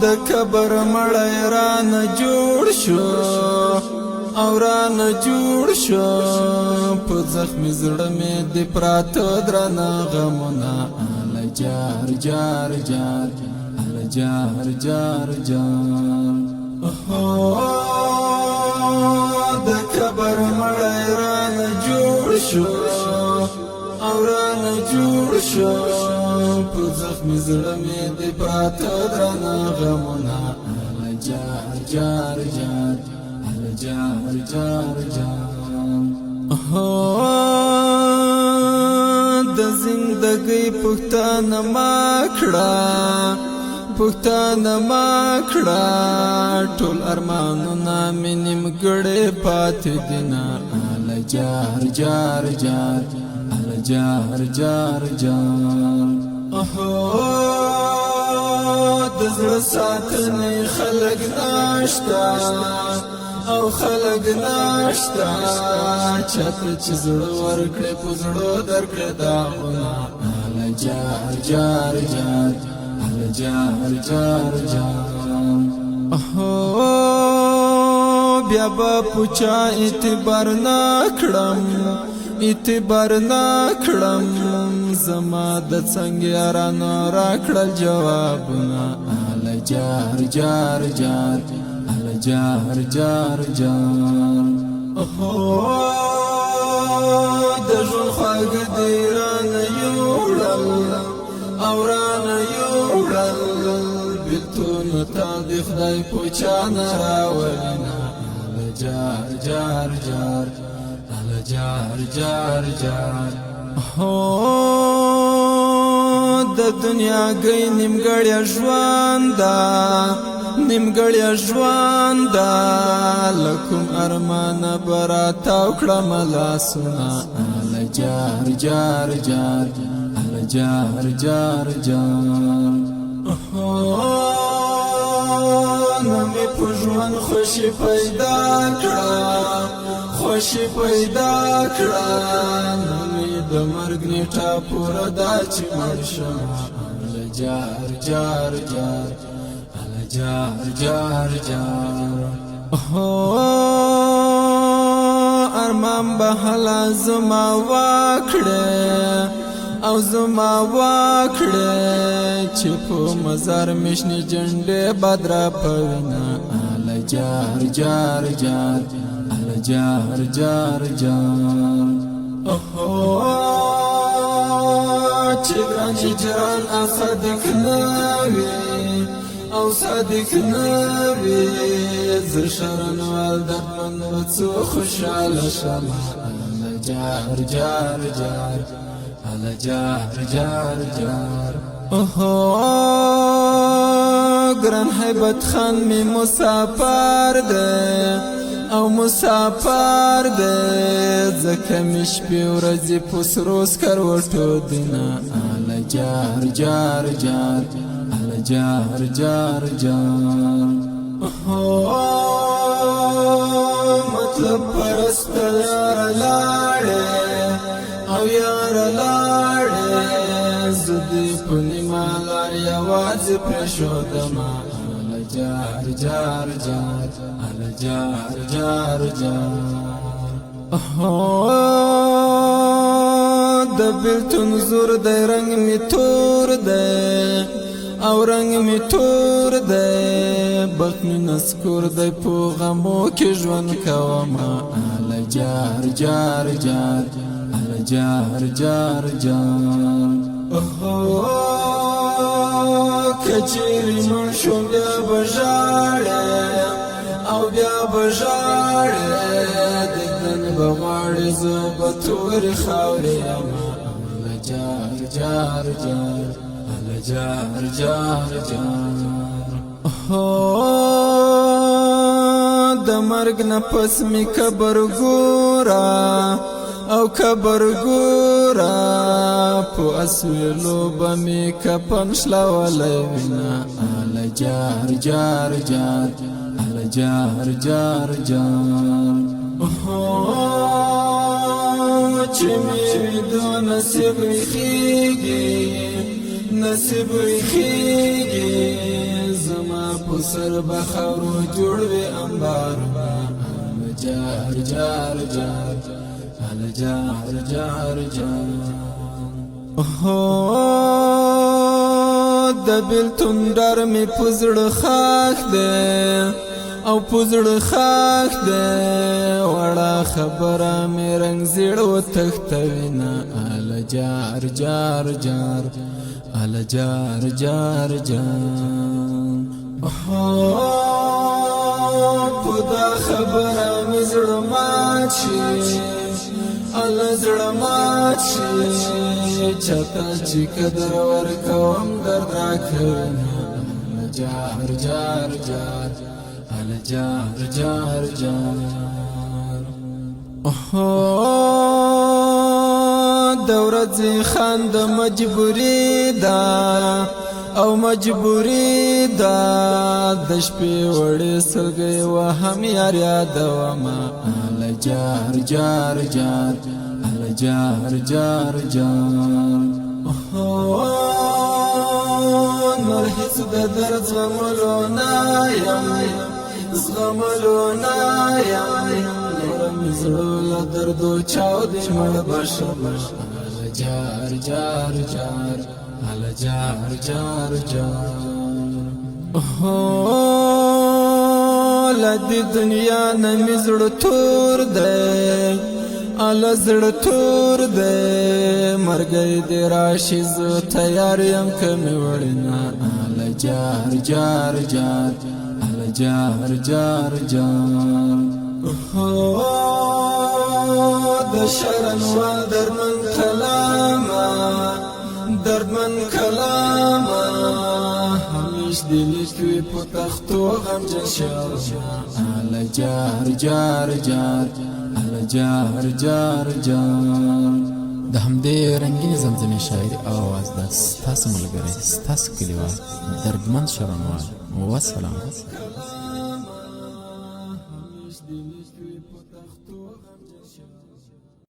د کبر مړی رانه جوړ شو او رانه جوړ شو په زخمي زړه مې د پراته درنه غمونه اله جار جار جار اله جار جار جار د کبر مړی رانه جوړ شو او رانه جوړ شو په زخمي زړه مې د پراته درنه غمونه اله جار جار جار اله جار جار جار د زندګۍ پښتانه ما کړه پښتانه ما کړه ټول ارمانونه مې نیمګړی پاتې دینه اله جار جار جار اله جار جار جار د زړه ساتنې خلک ناشته او خلک ناشته چاته چې زړه ورکړې په زړه درکړې داغونه اله جار جار جار اله جار جار جار بیا به پوچا اعتبار نه کړم اعتبار نه کړم زما د څنګ یارانو راکړل جوابونه اله جار جار جار اله جار جار جار د ژوند خواږه دی رانه یوړل او رانه یوړل بېلتونه تا د خدای په چا نه راولینه اله جار جار جار اله جار جار جار د دنیا گئی نیمګړی ژوند ده نیمګړی ژوند ده لکم ارمانه به راتاو کړم لاسونه اله جار جار جار اله جار جار جار نه مې په ژوند خوشي پیدا کړه خوشي پیدا کړه نه مې د مرګ نیټه پوره دا چې مړ شم اله جار جار جار اله جار جار جار ارمان به هله زما واکړې او زما واکړې چې په مزار مشنې جنډې بدره پوینه اله جار جار جار اله جار جار جار چې ګران هجران صادق نه وي او صادق نه وي زه شرنوال دردمن به څو خوشحاله شم اله جار جار جار اله جار جار جار ګران حیبت خان می مسافر ده او مسافر ده ځکه مې شپې ورځې په سرو سکروټو دینه اله جار جار جار اله جار جار جار مطلب پرست یاره لاړې او یاره لاړې زه دې په نیمه لار یوازې پرېښودمه اله جار جار جار اله جار جار جار د بیلتون زور دی رنگ می تور دی او رنگ می تور دی بخت می نسکور دی په غمو کې ژوند کومه اله جار جار جار اله جار جار جار کچېرې مړ شوم بیا به ژاړې او بیا به ژاړې دیدن به غواړې زه به تورې خاورې یمه اله جار جار جار اله جار جار جار د مرګ نه پس مې قبر ګوره او قبر ګوره په اسویلو به مې کفن شلولی وینه اله جار جار جار اله جار جار جار چې مې د نصیب خیږي نصیب خیږي زما په سر به خاورو جوړ وي انبار جار جار جار هل جار جار جار د بیلتون ډار مې په زړه خاک دی او په زړه خاک دی وړه خبره مې رنګ زیړ وتښتوینه اله جار جار جار اله جار جار جار په دا خبره مې زړه مات شي اله زړه مات شي چاته چې قدر ورکوم درد راکوینه اله جار جار جار اله جار جار جار د ورځې خاند مجبوري ده او مجبوري ده د شپې وړې سلګۍ وهم یار یادومه اله جار جار جار اله جار جار جار نور هیڅ د درد زغملو نه یم زغملو نه یم نور مې زړه له دردو چاودې مړ بشه اله جار جار جار اله جار جار جار له دې دنیا نه مې زړه تور دی اله زړه تور دی مرګی دې راشي زه تیار یم که مې وړینه اله جار جار جار اله جار جار جار د شرنوال درمن کلامه دردمن کلامه همیش دې لیکوي په تختو غمجن شومه اله جار جار جار اله جار جار جار د همدې رنګینې زمزمې شاعري اواز ده ستاسو ملګری ستاسو کلیوال دردمند شرنوال وسلام همیش دې لیکوي په تختو غمجن شومه